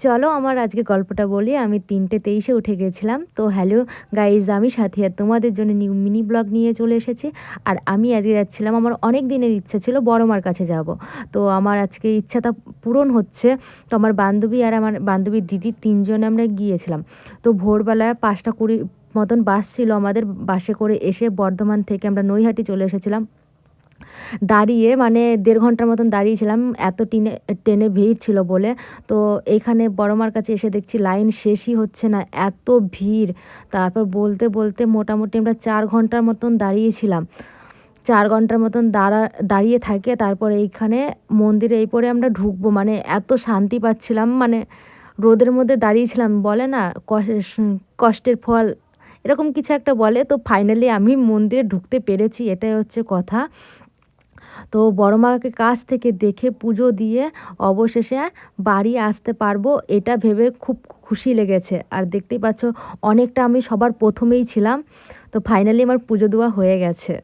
চলো আমার আজকে গল্পটা বলি। আমি ৩:২৩-এ উঠে গেছিলাম। তো হ্যালো গাইজ, আমি সাথিয়া তোমাদের জন্য নিউ মিনি ব্লগ নিয়ে চলে এসেছি। আর আমি আজকে যাচ্ছিলাম, আমার অনেক দিনের ইচ্ছা ছিল বড় মার কাছে যাব। তো আমার আজকে ইচ্ছাটা পূরণ হচ্ছে। তো আমার বান্ধবী আর আমার বান্ধবীর দিদি ৩ জনে আমরা গিয়েছিলাম। তো ভোরবেলায় ৫:২০ মতন বাস ছিল আমাদের। বাসে করে এসে বর্ধমান থেকে আমরা নৈহাটি চলে এসেছিলাম। দাঁড়িয়ে মানে ১.৫ ঘন্টার মতন দাঁড়িয়েছিলাম, এত ট্রেনে ভিড় ছিল বলে। তো এইখানে বড় মার কাছে এসে দেখছি লাইন শেষই হচ্ছে না, এত ভিড়। তারপর বলতে বলতে মোটামুটি আমরা ৪ ঘন্টার মতন দাঁড়িয়েছিলাম। ৪ ঘন্টার মতন দাঁড়িয়ে থাকে তারপর এইখানে মন্দিরে এই পরে আমরা ঢুকবো, মানে এত শান্তি পাচ্ছিলাম। মানে রোদের মধ্যে দাঁড়িয়েছিলাম, বলে না কষ্টের ফল এরকম কিছু একটা বলে। তো ফাইনালি আমি মন্দিরে ঢুকতে পেরেছি, এটাই হচ্ছে কথা। তো বড় মাকে কাছ থেকে দেখে পুজো দিয়ে অবশেষে বাড়ি আসতে পারবো, এটা ভেবে খুব খুশি লেগেছে। আর দেখতেই পাচ্ছ অনেকটা আমি সবার প্রথমেই ছিলাম। তো ফাইনালি আমার পুজো দেওয়া হয়ে গেছে।